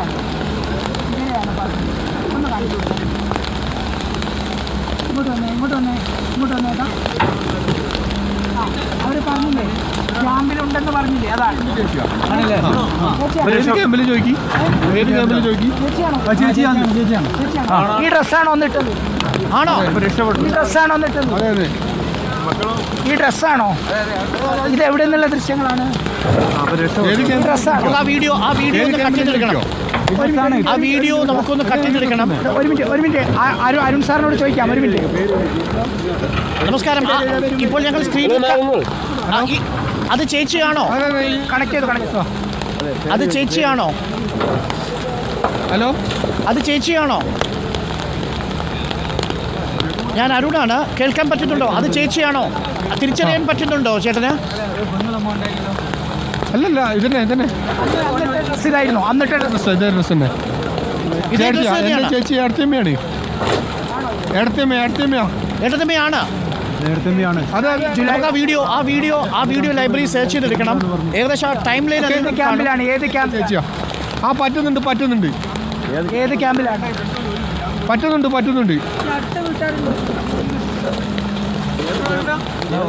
ഇങ്ങനെയാണ് പറഞ്ഞത്. ഒന്ന് കാണിച്ചു കൊടുക്കാം. ഇങ്ങോട്ട് വന്നേക്കാം. ആ അവർ പറഞ്ഞില്ലേ ക്യാമ്പിലുണ്ടെന്ന് പറഞ്ഞില്ലേ, അതാണ്. ഈ ഡ്രസ്സാണോ വന്നിട്ടത്? ആണോ? ഈ ഡ്രസ്സാണോ വന്നിട്ടത്? ഈ ഡ്രസ്സാണോ? ഇത് എവിടെ നിന്നുള്ള ദൃശ്യങ്ങളാണ്? ആ വീഡിയോ കട്ട് ചെയ്തെടുക്കണം. ആ വീഡിയോ നമുക്കൊന്ന് കട്ട് ചെയ്തെടുക്കണം. ഒരു മിനിറ്റ് അരുൺ സാറിനോട് ചോദിക്കാം. ഒരു മിനിറ്റ്. നമസ്കാരം. ഇപ്പോൾ ഞങ്ങൾ സ്ക്രീനിൽ അത് ചേച്ചിയാണോ? കണക്ട് ചെയ്തു. അത് ചേച്ചിയാണോ? ഹലോ, അത് ചേച്ചിയാണോ? ഞാൻ അരുണാണ്. കേൾക്കാൻ പറ്റുന്നുണ്ടോ? അത് ചേച്ചിയാണോ? തിരിച്ചറിയാൻ പറ്റുന്നുണ്ടോ ചേട്ടന്? അല്ലല്ല, ഇതന്നെ ഇതായിരുന്നു അന്നിട്ട് ചേച്ചി ഏടത്തിയമ്മയാണ്. നമുക്ക് ആ വീഡിയോ ലൈബ്രറി സെർച്ച് ചെയ്തെടുക്കണം. ഏകദേശം ടൈം ലൈൻ ക്യാമ്പിലാണ്. ഏത് ക്യാമ്പ്? ചേച്ചിയാ? ആ പറ്റുന്നുണ്ട്. ഏത് ക്യാമ്പിലാണ്? പറ്റുന്നുണ്ട്.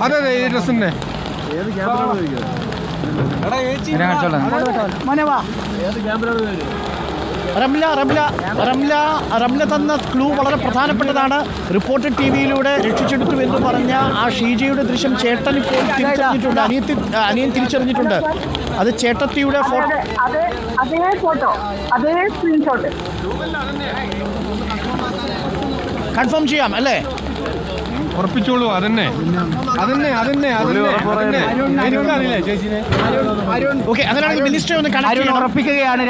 അതെ, ഈ ഡ്രസ് തന്നെ. റംല തന്ന ക്ലൂ വളരെ പ്രധാനപ്പെട്ടതാണ്. റിപ്പോർട്ടർ ടിവിയിലൂടെ രക്ഷിച്ചെടുത്തു എന്ന് പറഞ്ഞ ആ ഷീജയുടെ ദൃശ്യം ചേട്ടൻ ഇപ്പോൾ തിരിച്ചറിഞ്ഞിട്ടുണ്ട്. അനിയൻ തിരിച്ചറിഞ്ഞിട്ടുണ്ട്. അത് ചേട്ടത്തിയുടെ ഫോട്ടോ, അതേ സ്ക്രീൻഷോട്ട് കൺഫേം ചെയ്യാം അല്ലേ? ഉറപ്പിച്ചോളൂ. അതന്നെ. എനിക്കറിയില്ലേ ചേച്ചിനെ? ഓക്കെ, അങ്ങനെയാണെങ്കിൽ മിനിസ്റ്ററെ ഒന്ന് കണക്ട് ചെയ്യണം. ഉറപ്പിക്കുകയാണ്.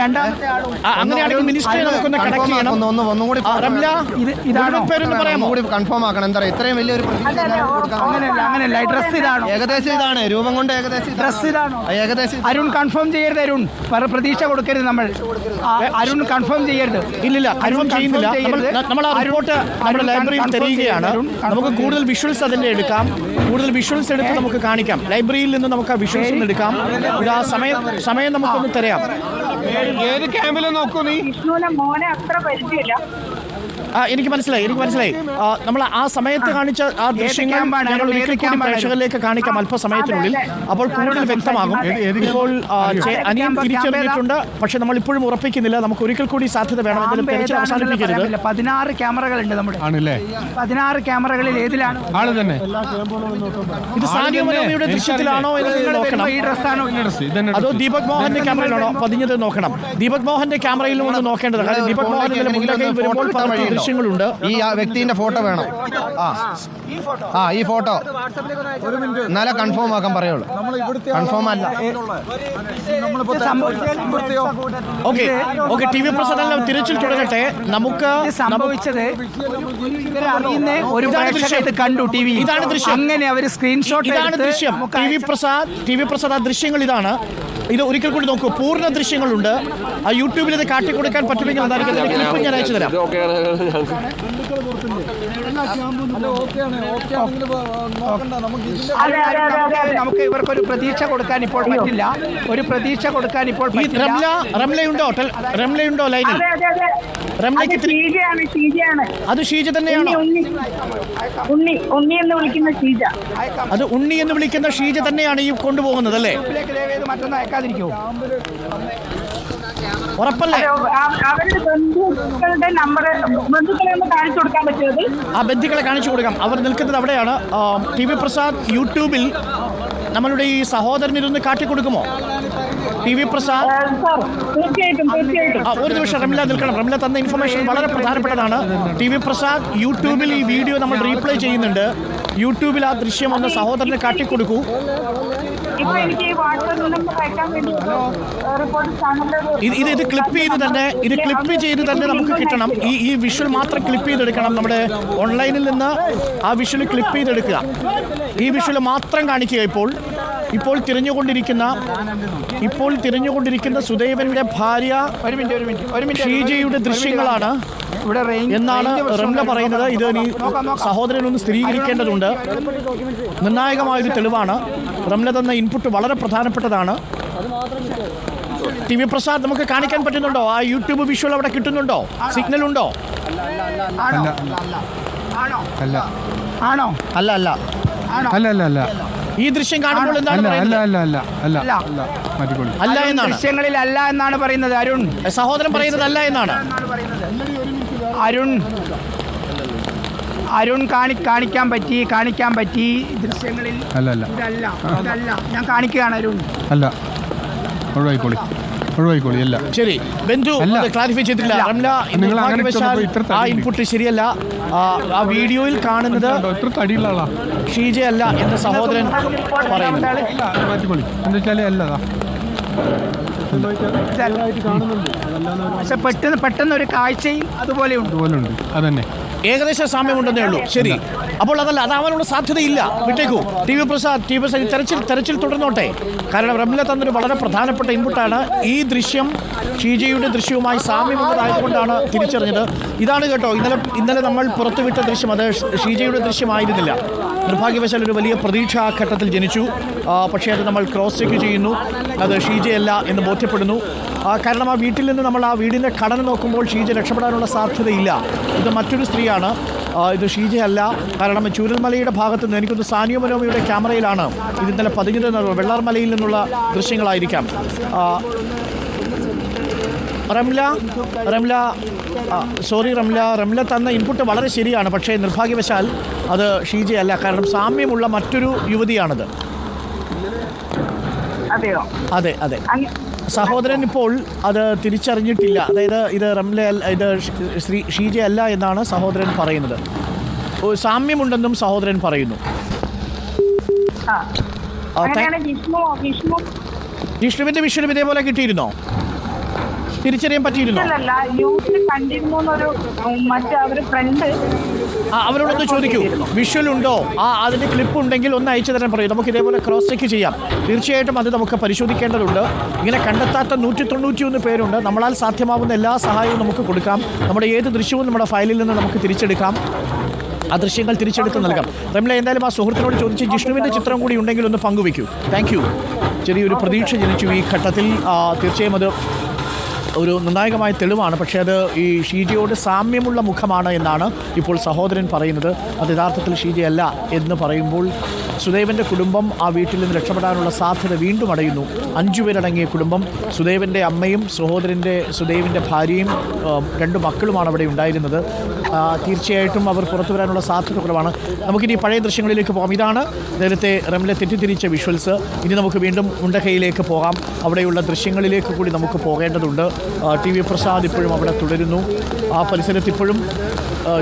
അങ്ങനെയാണെങ്കിൽ മിനിസ്റ്ററെ നമുക്കൊന്ന് കണക്ട് ചെയ്യണം. ഒന്നുകൂടി പേരൊന്ന് പറയാമോ? കൺഫേം ആക്കണം. എന്താ ഇത്രയും വലിയൊരു അങ്ങനെയല്ല. ഡ്രസ് ഇതാണോ? ഏകദേശം ഇതാണ്. രൂപം കൊണ്ട് ഡ്രസ് ഇതാണോ? ഏകദേശം. അരുൺ കൺഫേം ചെയ്യരുത്. അരുൺ പ്രതീക്ഷ കൊടുക്കരുത്. നമ്മൾ അരുൺ കൺഫേം ചെയ്യരുത്. ഇല്ലില്ല, കൺഫേം ചെയ്യുന്നില്ല. നമ്മൾ ആ റിപ്പോർട്ട് നമ്മുടെ ലൈബ്രറിയിൽ തരികയാണ്. നമുക്ക് കൂടുതൽ വിഷ്വൽസ് അതിൻ്റെ എടുക്കാം. കൂടുതൽ വിഷ്വൽസ് എടുത്ത് നമുക്ക് കാണിക്കാം. ലൈബ്രറിയിൽ നിന്ന് നമുക്ക് ആ വിഷ്വൽസ് എടുക്കാം. ആ സമയം നമുക്കൊന്ന് തരാം. ഏത് ക്യാമ്പിലും നോക്കൂ നീ. മോനെ അത്ര പരിചയമില്ല. എനിക്ക് മനസ്സിലായി. നമ്മൾ ആ സമയത്ത് കാണിച്ച ആ ദൃശ്യങ്ങൾ ഞങ്ങൾ ഒരിക്കൽ കൂടി പ്രേക്ഷകരിലേക്ക് കാണിക്കാം അല്പസമയത്തിനുള്ളിൽ. അപ്പോൾ കൂടുതൽ വ്യക്തമാകും. ഇപ്പോൾ അനിയൻ തിരിച്ചറിഞ്ഞിട്ടുണ്ട്. പക്ഷെ നമ്മൾ ഇപ്പോഴും ഉറപ്പിക്കുന്നില്ല. നമുക്ക് ഒരിക്കൽ കൂടി സാധ്യത വേണം. എന്തായാലും തെരച്ചിൽ അവസാനിപ്പിക്കരുത്. 16 ക്യാമറകളുണ്ട് നമ്മുടെ. 16 ക്യാമറകളിൽ ഏതിലാണ്? ഇത് സാനിയ മനോമയുടെ ദൃശ്യത്തിലാണോ എന്ന് നോക്കണം. ഈ ഡ്രസ്സാണോ? അതോ ദീപക് മോഹന്റെ ക്യാമറയിലാണോ പതിഞ്ഞത് നോക്കണം. ദീപക് മോഹന്റെ ക്യാമറയിലും ഒന്ന് നോക്കേണ്ടത്. കാരണം ദീപക് മോഹൻ മുന്നിലേക്ക് വരുമ്പോൾ ദൃശ്യങ്ങളുണ്ട്. ഈ വ്യക്തിന്റെ ഫോട്ടോ വേണം. ഈ ഫോട്ടോ എന്നാലേ കൺഫേം ആക്കാൻ പറയുള്ളൂ. കൺഫേം അല്ല. ഓക്കെ, ടി വി പ്രസാദ് തിരച്ചിൽ തുടങ്ങട്ടെ. നമുക്ക് സംഭവിച്ചത് ഒരു കണ്ടു ടി വി. ഇതാണ് ദൃശ്യം. അങ്ങനെ അവർ സ്ക്രീൻഷോട്ട്. ഇതാണ് ദൃശ്യം. ടി വി പ്രസാദ് ആ ദൃശ്യങ്ങൾ ഇതാണ്. ഇത് ഒരിക്കൽ കൂടി നോക്കൂ. പൂർണ്ണ ദൃശ്യങ്ങളുണ്ട്. ആ യൂട്യൂബിൽ ഇത് കാട്ടിക്കൊടുക്കാൻ പറ്റുമെങ്കിൽ അതായിരിക്കും. ക്ലിപ്പ് ഞാൻ അയച്ചു തരാം. നമുക്ക് ഇവർക്കൊരു പ്രതീക്ഷ കൊടുക്കാൻ ഇപ്പോൾ പറ്റില്ല. റംലയുണ്ടോ ലൈനിൽ? അത് ഷീജ തന്നെയാണോ? ഉണ്ണി എന്ന് വിളിക്കുന്ന ഷീജ. അത് ഉണ്ണി എന്ന് വിളിക്കുന്ന ഷീജ തന്നെയാണ് ഈ കൊണ്ടുപോകുന്നത് അല്ലേ? മറ്റൊന്നും അയക്കാതിരിക്കോ? ഉറപ്പല്ലേ? അവരുടെ ബന്ധുക്കളുടെ നമ്പർ ബന്ധുക്കളെ ഒന്ന് കാണിച്ചു കൊടുക്കാൻ പറ്റുന്നത്? ആ ബന്ധുക്കളെ കാണിച്ചു കൊടുക്കാം. അവർ നിൽക്കുന്നത് അവിടെയാണ്. ടി വി പ്രസാദ് യൂട്യൂബിൽ നമ്മളുടെ ഈ സഹോദരനിരുന്ന് കാട്ടിക്കൊടുക്കുമോ? ടി വി പ്രസാദ് ഒരു നിമിഷം റംല നിൽക്കണം. റംല തന്ന ഇൻഫർമേഷൻ വളരെ പ്രധാനപ്പെട്ടതാണ്. ടി വി പ്രസാദ് യൂട്യൂബിൽ ഈ വീഡിയോ നമ്മൾ റീപ്ലേ ചെയ്യുന്നുണ്ട്. യൂട്യൂബിൽ ആ ദൃശ്യം ഒന്ന് സഹോദരനെ കാട്ടിക്കൊടുക്കൂ. ഇത് ക്ലിപ്പ് ചെയ്ത് തന്നെ നമുക്ക് കിട്ടണം. ഈ വിഷ്വൽ മാത്രം ക്ലിപ്പ് ചെയ്തെടുക്കണം. നമ്മുടെ ഓൺലൈനിൽ നിന്ന് ആ വിഷ്വൽ ക്ലിപ്പ് ചെയ്തെടുക്കുക. ഈ വിഷ്വൽ മാത്രം കാണിക്കുക. ഇപ്പോൾ തിരഞ്ഞുകൊണ്ടിരിക്കുന്ന സുദേവന്റെ ഭാര്യ ഷീജയുടെ ദൃശ്യങ്ങളാണ് എന്നാണ് റംല പറയുന്നത്. ഇത് ഇനി സഹോദരനൊന്ന് സ്ഥിരീകരിക്കേണ്ടതുണ്ട്. നിർണായകമായൊരു തെളിവാണ്. റംല തന്ന ഇൻപുട്ട് വളരെ പ്രധാനപ്പെട്ടതാണ്. ടി വി പ്രസാദ് നമുക്ക് കാണിക്കാൻ പറ്റുന്നുണ്ടോ? ആ യൂട്യൂബ് വിഷ്വൽ അവിടെ കിട്ടുന്നുണ്ടോ? സിഗ്നൽ ഉണ്ടോ? ആണോ അല്ല ആണോ അല്ല അല്ല ആണോ അല്ല അല്ല അല്ല ഈ ദൃശ്യം കാണുമ്പോൾ എന്താണ് അല്ല പറയുന്നത്? അല്ല അല്ല അല്ല അല്ല. അല്ല മാറ്റിക്കോളി. അല്ല എന്നാണ് ദൃശ്യങ്ങളിൽ അല്ല എന്നാണ് പറയുന്നത് അരുൺ. സഹോദരൻ പറയുന്നത് അല്ല എന്നാണ്. അരുൺ കാണിക്കാൻ പറ്റി ദൃശ്യങ്ങളിൽ അല്ല അല്ല ഇതല്ല ഞാൻ കാണിക്കുകയാണ് അരുൺ. അല്ല ഒഴിവായിക്കോളി അല്ല. ശരി, ബന്ധു അല്ല. ക്ലാരിഫൈ ചെയ്തിട്ടില്ല. റംല നിങ്ങൾ അങ്ങനെ നിർഭാഗ്യവശാൽ ഇത്ര തടി ആ ഉണ്ട്. ഇൻപുട്ട് ശരിയല്ല. ആ വീഡിയോയിൽ കാണുന്നത് ഇത്ര തടിയുള്ള ആളാ. ഷീജ അല്ല എന്ന് സഹോദരൻ പറയുന്നു. മാറ്റിക്കോളി എന്താ വെച്ചാൽ അല്ലതാ പക്ഷെ പെട്ടെന്ന് ഒരു കാഴ്ചയും അതുപോലെ ഉണ്ട്. അതുപോലെ ഉണ്ട്. അതന്നെ ഏകദേശം സാമ്യമുണ്ടെന്നേ ഉള്ളൂ. ശരി, അപ്പോൾ അതല്ല, അതാവാനുള്ള സാധ്യതയില്ല. വിട്ടേക്കൂ. ടി വി പ്രസാദ് തെരച്ചിൽ തുടർന്നോട്ടെ. കാരണം റംല തന്നൊരു വളരെ പ്രധാനപ്പെട്ട ഇൻപുട്ടാണ്. ഈ ദൃശ്യം ഷീജയുടെ ദൃശ്യവുമായി സാമ്യമുള്ളതായതുകൊണ്ടാണ് തിരിച്ചറിഞ്ഞത്. ഇതാണ് കേട്ടോ ഇന്നലെ നമ്മൾ പുറത്തുവിട്ട ദൃശ്യം. അത് ഷീജയുടെ ദൃശ്യമായിരുന്നില്ല. നിർഭാഗ്യവശാൽ ഒരു വലിയ പ്രതീക്ഷ ആ ഘട്ടത്തിൽ ജനിച്ചു. പക്ഷേ അത് നമ്മൾ ക്രോസ് ചെക്ക് ചെയ്യുന്നു. അത് ഷീജയല്ല എന്ന് ബോധ്യപ്പെടുന്നു. കാരണം ആ വീട്ടിൽ നിന്ന് നമ്മൾ ആ വീടിൻ്റെ ഘടന നോക്കുമ്പോൾ ഷീജ രക്ഷപ്പെടാനുള്ള സാധ്യതയില്ല. ഇത് മറ്റൊരു സ്ത്രീയാണ്. ഇത് ഷീജയല്ല. കാരണം ചൂരൽമലയുടെ ഭാഗത്ത് നിന്ന് എനിക്കൊന്ന് സാനിയോ മനോമയുടെ ക്യാമറയിലാണ് ഇത് ഇന്നലെ പതിഞ്ഞത്. വെള്ളാർമലയിൽ നിന്നുള്ള ദൃശ്യങ്ങളായിരിക്കാം. റംല തന്ന ഇൻപുട്ട് വളരെ ശരിയാണ്. പക്ഷേ നിർഭാഗ്യവശാൽ അത് ഷീജയല്ല. കാരണം സാമ്യമുള്ള മറ്റൊരു യുവതിയാണത്. അതെ. സഹോദരൻ ഇപ്പോൾ അത് തിരിച്ചറിഞ്ഞിട്ടില്ല. അതായത് ഇത് ഇത് ഷീജ അല്ല എന്നാണ് സഹോദരൻ പറയുന്നത്. സാമ്യമുണ്ടെന്നും സഹോദരൻ പറയുന്നു. ജിഷ്ണുവിന്റെ വിഷ്വലും ഇതേപോലെ കിട്ടിയിരുന്നോ? തിരിച്ചറിയാൻ പറ്റിയിരുന്നോ? അവരോടൊന്ന് ചോദിക്കൂ, വിഷ്വൽ ഉണ്ടോ? അതിന്റെ ക്ലിപ്പ് ഉണ്ടെങ്കിൽ ഒന്ന് അയച്ചു തരാൻ പറയൂ. നമുക്ക് ഇതേപോലെ ക്രോസ് ചെക്ക് ചെയ്യാം. തീർച്ചയായിട്ടും അത് നമുക്ക് പരിശോധിക്കേണ്ടതുണ്ട്. ഇങ്ങനെ കണ്ടെത്താത്ത 191 പേരുണ്ട്. നമ്മളാൽ സാധ്യമാവുന്ന എല്ലാ സഹായവും നമുക്ക് കൊടുക്കാം. നമ്മുടെ ഏത് ദൃശ്യവും നമ്മുടെ ഫയലിൽ നിന്ന് നമുക്ക് തിരിച്ചെടുക്കാം. ആ ദൃശ്യങ്ങൾ തിരിച്ചെടുത്ത് നൽകാം. റംല എന്തായാലും ആ സുഹൃത്തിനോട് ചോദിച്ച് ജിഷ്ണുവിൻ്റെ ചിത്രം കൂടി ഉണ്ടെങ്കിൽ ഒന്ന് പങ്കുവയ്ക്കൂ. Thank you. ചെറിയൊരു പ്രതീക്ഷ ജനിച്ചു ഈ ഘട്ടത്തിൽ. തീർച്ചയായും അത് ഒരു നിർണായകമായ തെളിവാണ്. പക്ഷേ അത് ഈ ഷീജയോട് സാമ്യമുള്ള മുഖമാണ് എന്നാണ് ഇപ്പോൾ സഹോദരൻ പറയുന്നത്. അത് യഥാർത്ഥത്തിൽ ഷീജയല്ല എന്ന് പറയുമ്പോൾ സുദേവൻ്റെ കുടുംബം ആ വീട്ടിൽ നിന്ന് രക്ഷപ്പെടാനുള്ള സാധ്യത വീണ്ടും അടയുന്നു. 5 പേരടങ്ങിയ കുടുംബം. സുദേവൻ്റെ അമ്മയും സുദേവിൻ്റെ ഭാര്യയും 2 മക്കളുമാണ് അവിടെ ഉണ്ടായിരുന്നത്. തീർച്ചയായിട്ടും അവർ പുറത്തു വരാനുള്ള സാധ്യത കുറവാണ്. നമുക്കിനി പഴയ ദൃശ്യങ്ങളിലേക്ക് പോകാം. ഇതാണ് നേരത്തെ റംല തെറ്റിദ്ധരിച്ച വിഷ്വൽസ്. ഇനി നമുക്ക് വീണ്ടും മുണ്ടക്കയിലേക്ക് പോകാം. അവിടെയുള്ള ദൃശ്യങ്ങളിലേക്ക് കൂടി നമുക്ക് പോകേണ്ടതുണ്ട്. ടി വി പ്രസാദ് ഇപ്പോഴും അവിടെ തുടരുന്നു. ആ പരിസരത്ത് ഇപ്പോഴും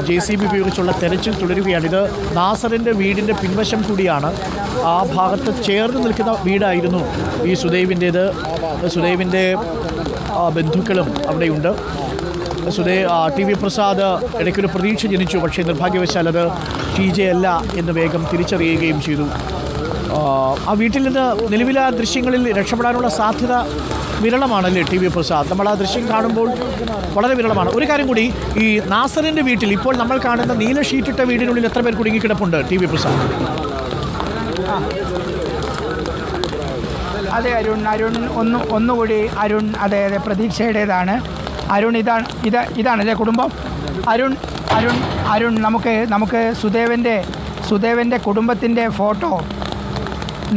JCB ഉപയോഗിച്ചുള്ള തെരച്ചിൽ തുടരുകയാണ്. ഇത് നാസറിൻ്റെ വീടിൻ്റെ പിൻവശം കൂടിയാണ്. ആ ഭാഗത്ത് ചേർന്ന് നിൽക്കുന്ന വീടായിരുന്നു ഈ സുദേവിൻ്റേത്. സുദേവിൻ്റെ ബന്ധുക്കളും അവിടെയുണ്ട്. ടി വി പ്രസാദ് ഇടയ്ക്കൊരു പ്രതീക്ഷ ജനിച്ചു. പക്ഷേ നിർഭാഗ്യവശാൽ അത് ഷീജയല്ല എന്ന് വേഗം തിരിച്ചറിയുകയും ചെയ്തു. ആ വീട്ടിൽ നിന്ന് നിലവിലെ ദൃശ്യങ്ങളിൽ രക്ഷപ്പെടാനുള്ള സാധ്യത വിരളമാണല്ലേ ടി വി പ്രസാദ്? നമ്മൾ ആ ദൃശ്യം കാണുമ്പോൾ വളരെ വിരളമാണ്. ഒരു കാര്യം കൂടി, ഈ നാസറിൻ്റെ വീട്ടിൽ ഇപ്പോൾ നമ്മൾ കാണുന്ന നീല ഷീറ്റിട്ട വീടിനുള്ളിൽ എത്ര പേർ കുടുങ്ങിക്കിടപ്പുണ്ട് ടി വി പ്രസാദ്? അതെ അരുൺ ഒന്നുകൂടി അരുൺ. അതെ പ്രതീക്ഷയുടേതാണ്. അരുൺ ഇതാണല്ലേ കുടുംബം? അരുൺ നമുക്ക് സുദേവൻ്റെ കുടുംബത്തിൻ്റെ ഫോട്ടോ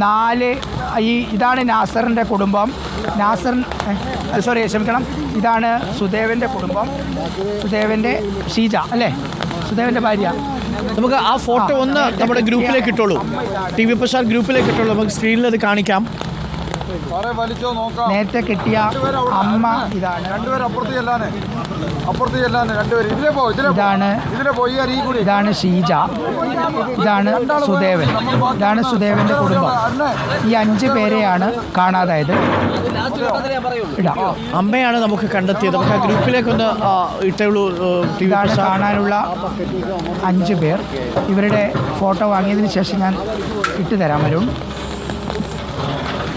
4 ഇതാണ് നാസറിൻ്റെ കുടുംബം. ക്ഷമിക്കണം, ഇതാണ് സുദേവൻ്റെ കുടുംബം. സുദേവൻ്റെ ഷീജ അല്ലേ, സുദേവൻ്റെ ഭാര്യ. നമുക്ക് ആ ഫോട്ടോ ഒന്ന് നമ്മുടെ ഗ്രൂപ്പിലേക്ക് ഇട്ടോളൂ. ടി വി പ്രസാദ് ഗ്രൂപ്പിലേക്ക് ഇട്ടോളൂ. നമുക്ക് സ്ക്രീനിൽ അത് കാണിക്കാം. നേരത്തെ കിട്ടിയ അമ്മ ഇതാണ്. ഇതാണ് ഷീജ. ഇതാണ് സുദേവൻ്റെ കുടുംബം. ഈ 5 പേരെയാണ് കാണാതായത്. അമ്മയാണ് നമുക്ക് കണ്ടെത്തിയത്. നമുക്ക് ആ ഗ്രൂപ്പിലേക്കൊന്ന് ഇട്ടുള്ളൂ. ഇതാണ് കാണാനുള്ള 5 പേർ. ഇവരുടെ ഫോട്ടോ വാങ്ങിയതിന് ശേഷം ഞാൻ ഇട്ടുതരാം വരും.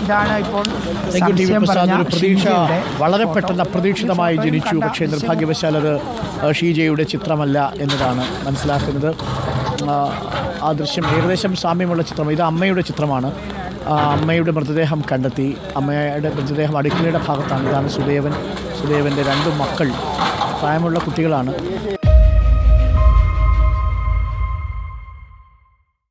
ഇതാണ് ഇപ്പോൾ പ്രതീക്ഷ വളരെ പെട്ടെന്ന് അപ്രതീക്ഷിതമായി ജനിച്ചു. പക്ഷേ നിർഭാഗ്യവശാൽ അത് ഷീജയുടെ ചിത്രമല്ല എന്നതാണ് മനസ്സിലാക്കുന്നത്. ആ ദൃശ്യം ഏകദേശം സാമ്യമുള്ള ചിത്രം. ഇത് അമ്മയുടെ ചിത്രമാണ്. അമ്മയുടെ മൃതദേഹം കണ്ടെത്തി. അമ്മയുടെ മൃതദേഹം അടുക്കളയുടെ ഭാഗത്താണ്. ഇതാണ് സുദേവൻ്റെ 2 മക്കൾ, പ്രായമുള്ള കുട്ടികളാണ്.